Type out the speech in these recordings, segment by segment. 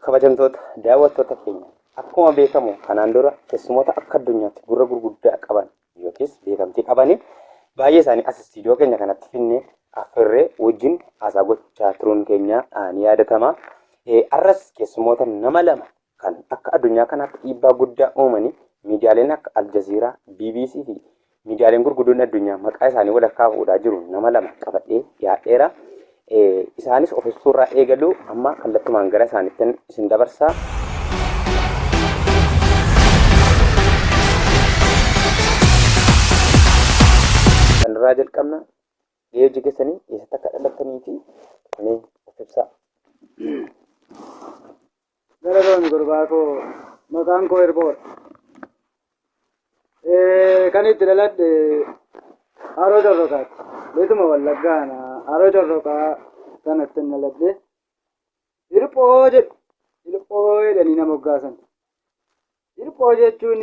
kabajamtoota daawwattoota keenya akkuma beekamu kanaan dura keessumoota akka addunyaatti gurra gurguddaa qaban yookiis beekamtii qabanii baay'ee isaanii as istiidiyoo keenya kanatti finnee affeerree wajjin haasaa gochaa turuun keenya ni yaadatama. Arras keessumoota nama lama kan akka addunyaa kanaatti dhiibbaa guddaa uumanii miidiyaaleen akka Aljazeeraa, BBC fi miidiyaaleen gurguddoon addunyaa maqaa isaanii walakkaa fuudhaa jiru nama lama qabadhee dhiyaadheera. Isaanis of ibsuurraa eegalu amma kallattumaan gara isaaniitti isin dabarsaa. Kanarraa jalqabna dhiyeejji keessanii eessatti akka dhalattanii fi of ibsaa. Galatoonni gurbaa koo maqaan koo Irboodha. Kan itti dhaladhe Haroo Corroqaati. Beetuma Wallaggaana Haroo Corroqaa kanatti dhaladhe. Hirphoo jedhu. Hirphoo jedhanii nama moggaasan. Hirphoo jechuun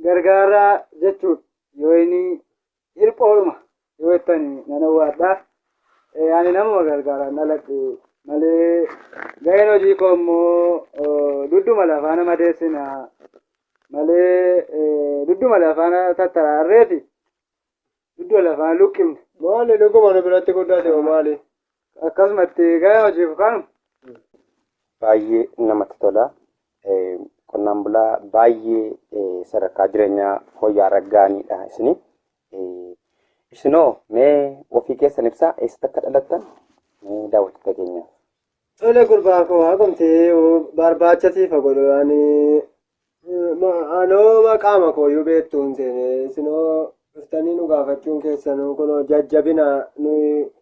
gargaaraa jechuudha. Yoo inni hirphoodhuma yoo jettanii nan hawwaadha. Ani namuma gargaaraan dhaladhe malee gaheen hojii koo immoo dudduma lafaa nama deessina malee dudduma lafaa tattaraarreeti dudduma lafaa luqqifne. Maali dhuguma nu biratti guddaate maali? Akkasumatti gaheen hojiif kanu. Baay'ee namatti tola. Qonnaan bulaa baay'ee sadarkaa jireenyaa fooyya'aa raggaanidha isini. Isinoo mee ofii keessan ibsaa eessatti akka dhalattan daawwattoota keenyaaf. Tole gurbaa koo haqumtee barbaachasiifa godhu ani anoo maqaama kooyyuu beektu hin seene isinoo dhuftanii nu gaafachuun keessanuu kunoo jajjabina nuyi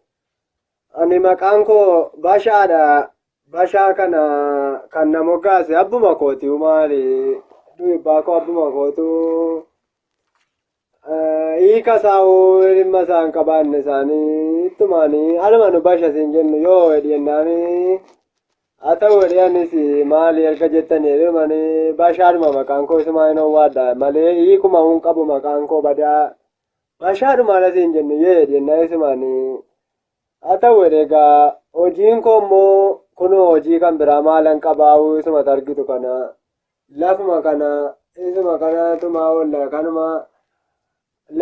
ani maqaan koo Bashaadha. Bashaa kana kan na moggaase abbuma kooti maali dubbaa koo abbuma kootu hiika isaa'uu dhimma isaan qabaanne isaanii ittumaanii aluma nu basha siin jennu yoo hedhiyennaanii haa ta'u hedhiyanis maali erga jettanii hedhumanii bashaadhuma maqaan koo isumaa hin hawwaadha malee hiikuma hun qabu maqaan koo badaa bashaadhuma ala siin jennu yoo hedhiyennaa isumaanii haa ta'u hedheegaa hojiin koo immoo kunoo hojii kan biraa maalan qabaa'uu isuma argitu kana lafuma kana isuma kanatuma oolla kanuma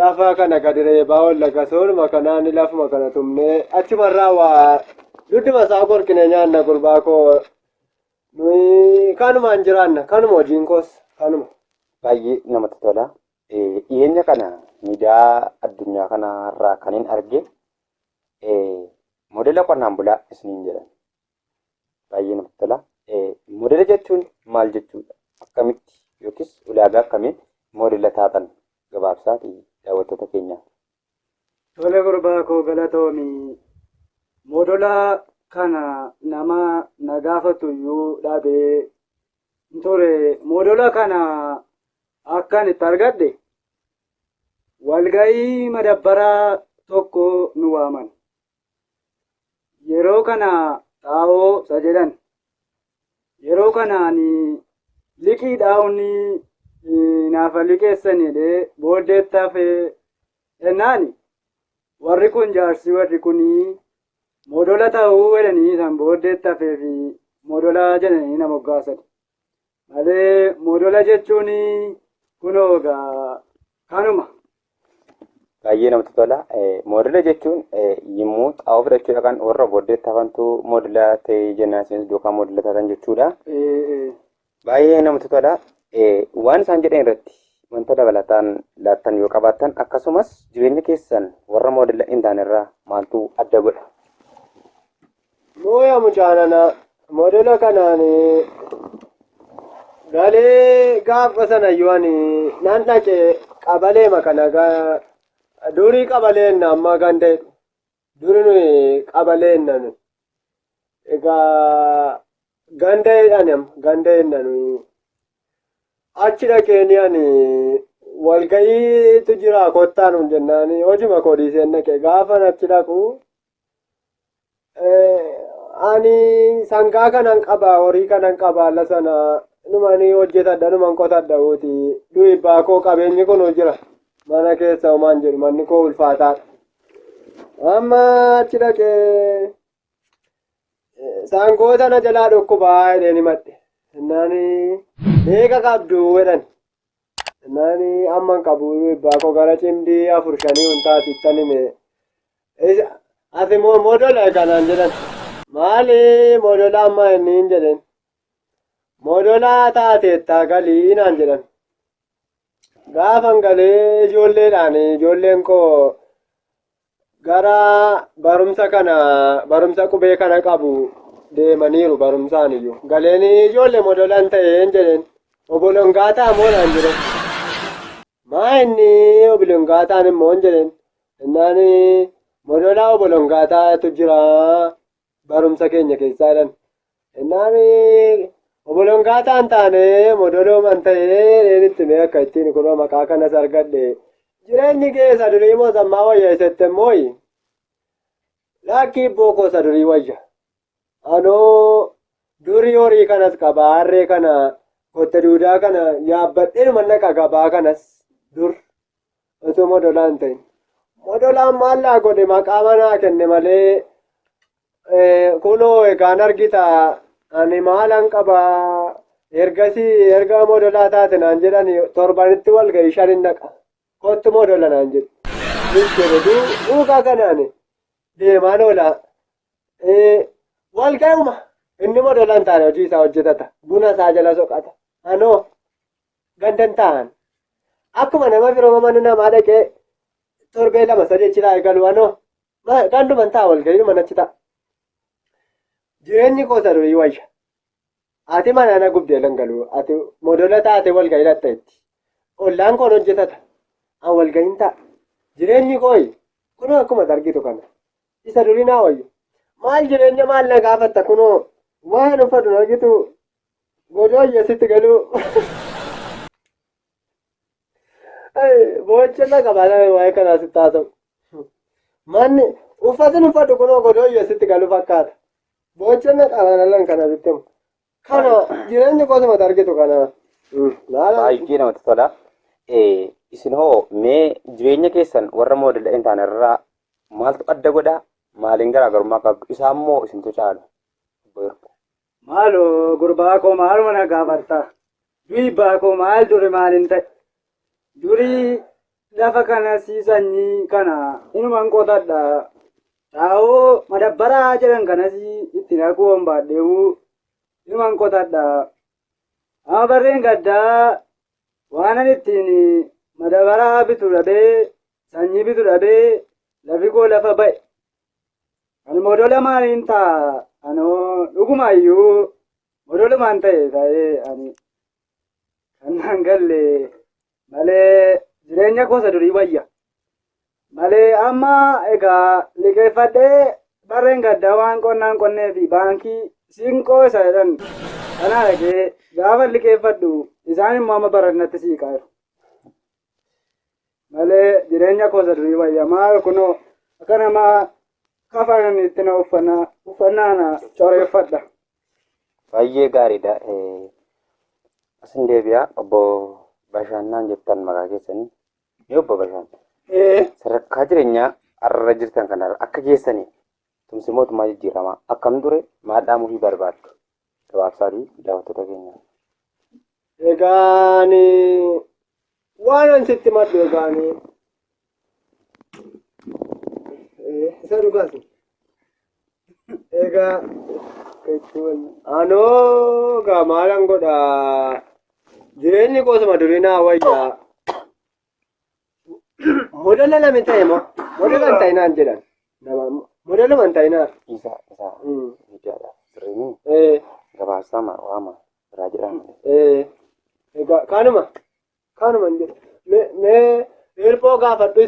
lafa kana gadi reebaa oolla gasooluma kanaan lafuma kana tumnee achumarraa waa dudduma isaa qorqine nyaanna gurbaa koo nuyi kanumaan jiraanna kanuma hojiin koos kanuma. Baay'ee namatti tola. Dhiyeenya kana miidiyaa addunyaa kanarraa kan hin arge moodela qonnaan bulaa isiniin jedhan. Baay'ee namatti tola. Moodela jechuun maal jechuudha? Akkamitti yookiis ulaagaa akkamiin moodela taatan gabaabsaati daawwattoota keenyaaf. Tole gurbaa koo galatoomi. Moodela kana nama na gaafatu iyyuu dhabee ture. Moodela kana akkan itti argadhe walgahii madabbaraa tokko nu waaman. Yeroo kana xaa'oo isa jedhan yeroo kanaan liqii dhaa'uun naafa liqeessanidhe booddeettaaf jennaan warri kun jaarsi warri kun moodela ta'uu jedhanii isaan booddeettaafee fi moodela jedhanii nama moggaasan malee moodela jechuun kunoo kanuma. Baay'ee namatti tola. Moodela jechuun yommuu xaa'oo fudhachuudhaan warra booddeettaafantu moodela ta'ee jennaan isinis yookaan moodela taatan jechuudha. Baay'ee namatti tola. Waan isaan jedhan irratti wanta dabalataan laattan yoo qabaattan akkasumas jireenya keessan warra moodela hin taane irraa maaltu adda godha? Mooyaa mucaanana moodela kanaan galee gaafa sana iyyuu nan dhaqe qabalee makana durii qabaleen amma ganda'edha. Duri nuyi qabaleen nanu. Egaa ganda'edha nuyi. Achi dhaqeeni ani walgahiitu jira kottaan hun jennaani hojima koo dhiiseen dhaqe gaafan achi dhaqu ani sangaa kanan qaba horii kanan qaba alla sana numani hojjetadha numan qotadha uuti du'i baakoo qabeenyi kun jira mana keessa homaan jedhu manni koo ulfaataadha. Amma achi dhaqee sangoota na jalaa dhukkubaa jedheen himadhe Innaan meeqa qabdu jedhan. Innaan amman qabu baakoo gara cimdii 4-5 hundaati ittan hime. Ati modola kanaan jedhan. Maali modola amma inni jedhan. Modola taateettaa galii naan jedhan. Gaafan galee ijoolleen koo gara barumsa qubee kana qabu deemaniiru barumsaan iyyuu. Galeen ijoollee modolaan ta'een jedheen. Obolongaataa moo naan jedhan. Maa inni obolongaataan immoo jedheen. Innaan modolaa obolongaataatu jira barumsa keenya keessaa jedhan. Innaan obolongaataan taane modolooman ta'ee itti mee akka ittiin kunoo maqaa kanas argadhe. Jireenyi keessa durii moo sammaa wayya isette mooyi. Lakkii bookoo isa durii wayya. Anoo durii horii kanas qaba harree kana kotte duudaa kana yaabbadheen mannaqa gabaa kanas dur osoo modolaan ta'in. Modolaan maallaa godhe maqaa manaa kenne malee kunoo egaan argita ani maalan qaba erga modolaa taate naan jedhan torbanitti wal ga'ii 5 naqa. Kottu modola naan jedhu. Duukaa kanaan deemaan oola. Wal ga'uma inni modolaan taane hojii isaa hojjetata. Buna isaa jala soqata. Anoo gandan ta'an. Akkuma nama firooma mana namaa dhaqee torbee 2-3 achi galu anoo ganduman ta'a wal ga'ii mana achi ta'a. Jireenyi koosa durii wayya. Ati mana ana gubdee langaluu. Ati modola taate wal ga'ii dhatta'etti. Ollaan koon hojjetata. An wal ga'iin ta'a. Jireenyi kooyi kunoo akkuma argitu kana. Isa durii naa wayyu. Maal jireenya maal na gaafatta kunoo waan uffatu argitu godooyye sitti galuu. Boochana qabaadha waa'ee kanaa sitti haasa'u. Manni uffatin uffatu kunoo godooyye sitti galuu fakkaata. Boochana qabaadha kana sitti himu. Kana jireenyi kosuma argitu kana. Baay'ee namatti tola. Isin hoo mee jireenya keessan warra moodela hin taane irraa maaltu adda godhaa? Maaliin garaagarummaa qabdu? Isaan moo isintu caalu? Maaloo gurbaa koo maaluma na gaafatta. Durii baakoo maal duri maaliin ta'e. Durii lafa kana sanyii kana inuman qotadha. Taa'oo madabbaraa jedhan kanas itti naquu hambaadheewu inuman qotadha. Amma barreen gaddaa waanan ittiin madabbaraa bitu dhabee sanyii bitu dhabee lafi koo lafa ba'e. Ani modola maaliin ta'a? Anoo dhugumaayyuu modolumaan ta'ee ani kan galle malee jireenya koosa durii wayya. Malee amma egaa liqeeffadhee barreen gaddaa waan qonnaan qonnee fi baankii siinqoo isa jedhan kanaa dhaqee gaafa liqeeffadhu isaan immoo amma barannatti siiqaa jiru. Malee jireenya koosa durii wayya. Maal kunoo akka namaa kafaan itti na uffannaa na coreeffadha. Baay'ee gaariidha. Asin deebi'aa obbo Bashaannaan jettan maqaa keessanii. Mee obbo Bashaan? Sadarkaa jireenyaa har'a jirtan kanarra akka keessanii tumsi mootummaa jijjiiramaa akkam ture maal dhaamuu fi barbaaddu? Gabaabsaatii daawwattoota keenyaa. Egaani waan an sitti maddu egaani. Isa dhugaasi. Egaa anoo gamaalan godha jireenyi kosuma durii naa wayyaa. Modola lami ta'e moo modola hin ta'inaan jedhan. Modola hin ta'inaan. Isa miidiyaadha. Sirriin gabaabsaa waama biraa jedhama. Egaa kanuma hin jedhu. Mee hirphoo gaafadhu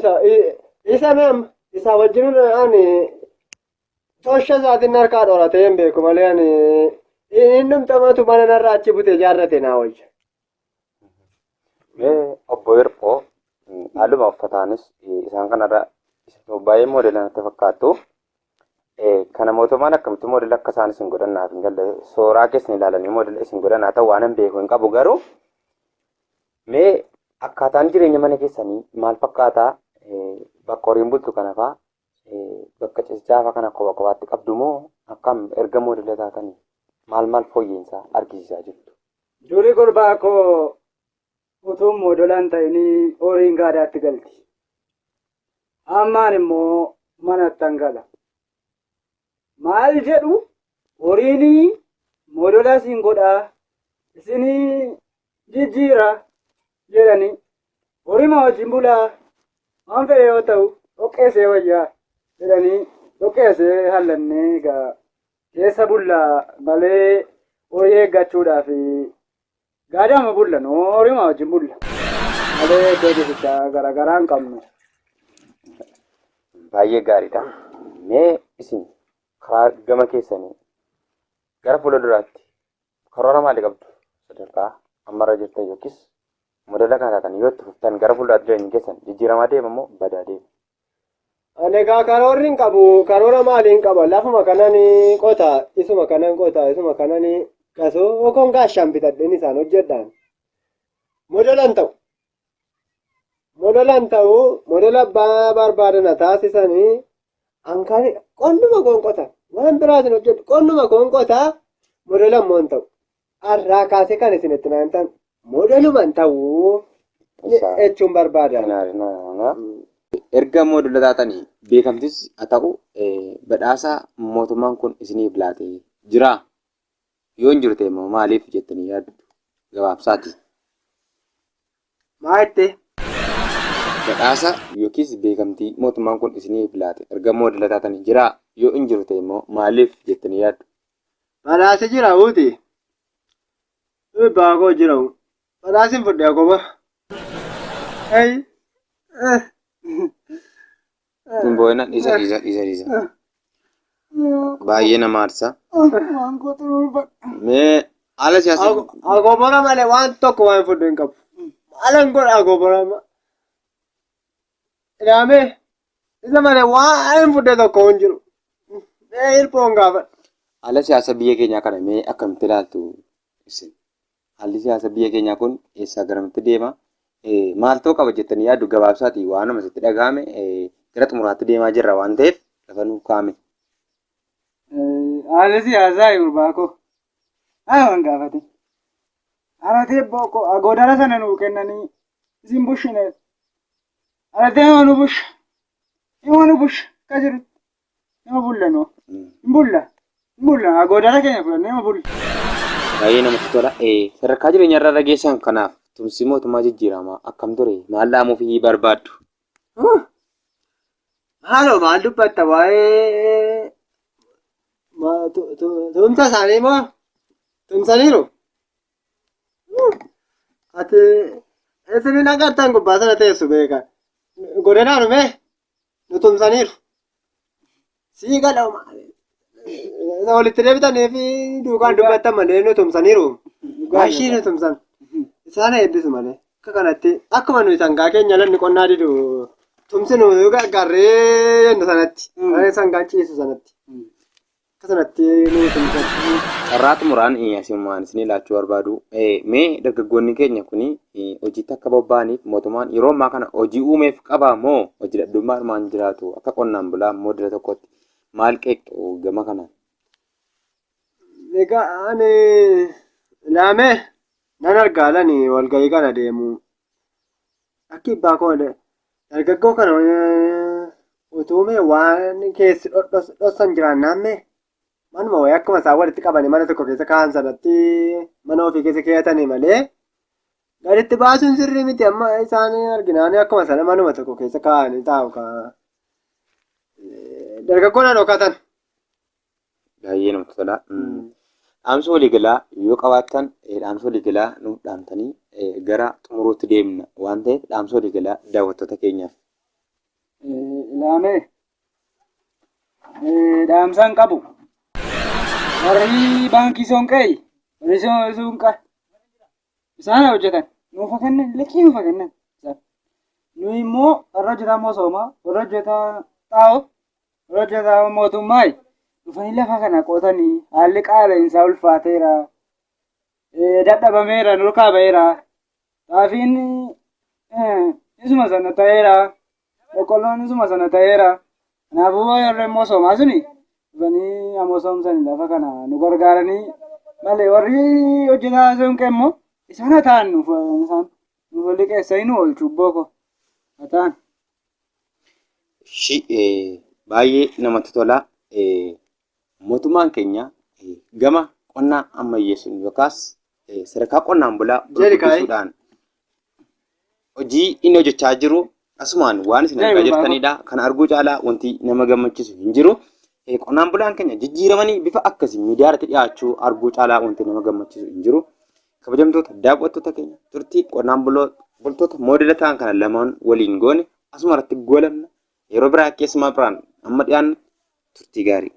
isa meem isa wajjin ani tosha isaatiin harkaa dhoratee hin beeku malee ani inni dhumtamatu mana narraa achi butee jaarrate naa wayya. Mee obbo Hirphoo haaluma uffataanis isaan kanarra baay'ee moodela natti fakkaattu. Kana mootummaan akkamitti moodela akka isaan isin godhannaaf hin galle sooraa keessan ilaalanii moodela isin godhannaa ta'u waan hin beeku hin qabu garuu mee akkaataan jireenya mana keessanii maal fakkaataa? Bakka horiin bultu kana fa'aa bakka ciisichaa kana kophaatti qabdu moo akkam erga moodela taatanii maal fooyyeensaa argisiisaa jirtu? Duri gurbaa koo utuu modolaan ta'inii horiin gaadaatti galti. Ammaan immoo manattan gala. Maal jedhu horiin modola siin godhaa isinii jijjiira jedhanii horima wajjin bulaa waan fedhe yoo ta'u dhoqqeessee wayyaa jedhanii dhoqqeessee hallannee egaa keessa bullaa malee horii eeggachuudhaaf gaadama bulla horima wajjin bulla malee iddoo jirichaa garaagaraa hin qabnu. Baay'ee gaariidha. Mee isin karaa gama keessanii gara fuulduraatti karoora maalii qabdu? Sadarkaa ammarra jirtan yookiis modeela kana taatan yoo itti fuftan gara fuulduraatti jireenya keessan jijjiiramaa deema moo badaa deema? Ani egaa karoorri hin qabu. Karoora maalii hin qaba? Lafuma kanan qota, isuma kanan qota, isuma kanan gasoo okoon gaashaan bitadheen isaan hojjedhaan. Modeelaan ta'u. Modeelaan ta'u, modeela abbaa barbaadan taasisanii hanqaan qonnuma koon qota. Waan biraatiin hojjedhu qonnuma koon qota. Modeela immoo hin ta'u. Har'aa kaasee kan isin itti naantan modeelumaan ta'uu jechuun barbaada. Erga moodula taatanii beekamtis haa ta'u badhaasa mootummaan kun isiniif laatee jira. Yoo hin jiru ta'e immoo maaliif jettanii yaaddu? Gabaabsaati. Maa jettee? Badhaasa yookiis beekamtii mootummaan kun isiniif laate erga moodula taatanii jira. Yoo hin jiru ta'e immoo maaliif jettanii yaaddu? Badhaasi jira uuti. Baakoo jira. Badhaasiin fudhee goba. Timboonaan isa. Baay'ee nama aarsa. Mee haala siyaasaa. Agobora malee waan tokko waan fudhee hin qabu. Maalan godha agobora ma. Ilaamee isa malee waan fudhee tokko hin jiru. Mee hirphoon gaafa. Haala siyaasa biyya keenyaa kana mee akkamitti ilaaltu isin? Haalli siyaasa biyya keenyaa kun eessaa garamitti deema? Maal ta'uu qaba jettanii yaaddu? Gabaabsaati waan nama sitti dhagahame gara xumuraatti deemaa jirra waan ta'eef lafa nuuf kaa'ame. Haalli siyaasaa gurbaa koo waan gaafate. Aratee godara sana nuu kennanii isin bushine. Aratee ima nu bush ka jiru ima bulla noo. Bulla godara keenya fudhannee ima bulla. Baay'ee namatti tola. Sadarkaa jireenya irra geessan kanaaf tumsi mootummaa jijjiiramaa akkam ture? Maal laamuuf barbaaddu? Haaloo maal dubbatta waa'ee tumsa isaanii moo tumsaniiru? Ati isin agartan gubbaa sana teessu beekan. Godinaan mee nu tumsaniiru. Sii gadhau maali? Walitti deebitanii fi duukaan dubbattan malee nu tumsaniiru. Gaashii nu tumsan. Isaan eebbisu malee. Akka kanatti akkuma nuyi sangaa keenya lanni qonnaa didu tumsi nu gargaarree jennu sanatti. Sangaan ciisu sanatti. Akka sanatti nu tumsan. Carraa xumuraan asummaan isin ilaachuu barbaadu. Mee dargaggoonni keenya kuni hojiitti akka bobba'aniif mootummaan yeroo ammaa kana hojii uumeef qaba moo hojii dhabdummaa armaan jiraatu akka qonnaan bulaa moodela tokkotti maal qeeqxu gama kanaan? Egaa ani laamee nan argaalani walgahii kana deemu. Akki ibbaa koole dargaggoo kana utuumee waan keessi dhossan jiraannaan mee manuma wayii akkuma isaan walitti qabanii mana tokko keessa kaa'an sanatti mana ofii keessa keeyatanii malee gaditti baasuun sirrii miti. Amma isaan arginaanii akkuma sana manuma tokko keessa kaa'anii taa'u dargaggoon dhokatan. Baay'ee namatti tola. Dhaamsa waliigalaa yoo qabaattan dhaamsa waliigalaa nuuf dhaamtanii gara xumuruutti deemna waan ta'eef dhaamsa waliigalaa daawwattoota keenyaaf. Ilaamee dhaamsaan qabu. Warri baankii soonqee warri soonqaa isaan hojjetan nuufa kennan liqii nuufa kennan. Nuyi immoo warra hojjetaa mootummaa warra hojjetaa xaa'oo warra hojjetaa mootummaa dhufanii lafa kana qotanii haalli qaala'insaa ulfaateera. Dadhabameera nurkaa ba'eera. Xaafiin isuma sana ta'eera. Boqqolloon isuma sana ta'eera. Kanaafuu warri mootummaa suni dhufanii amoosomsanii lafa kana nu gargaaranii malee warri hojjetaa sun immoo isaan hataan nuuf isaan nuuf liqeessa hin oolchu boko hataan. Baay'ee namatti tola. Mootummaan keenya gama qonnaa ammayyeessuun yookaas sadarkaa qonnaan bulaa guddisuudhaan hojii inni hojjechaa jiru asumaan waan isin argaa jirtanidha. Kana arguu caalaa wanti nama gammachiisu hin jiru. Qonnaan bulaan keenya jijjiiramanii bifa akkasii miidiyaa irratti dhiyaachuu arguu caalaa wanti nama gammachiisu hin jiru. Kabajamtoota daawwattoota keenya turtii qonnaan bultoota moodela ta'an kana lamaan waliin goone asuma irratti goolabna. Yeroo biraa keessumaa biraan amma dhiyaannu turtii gaarii.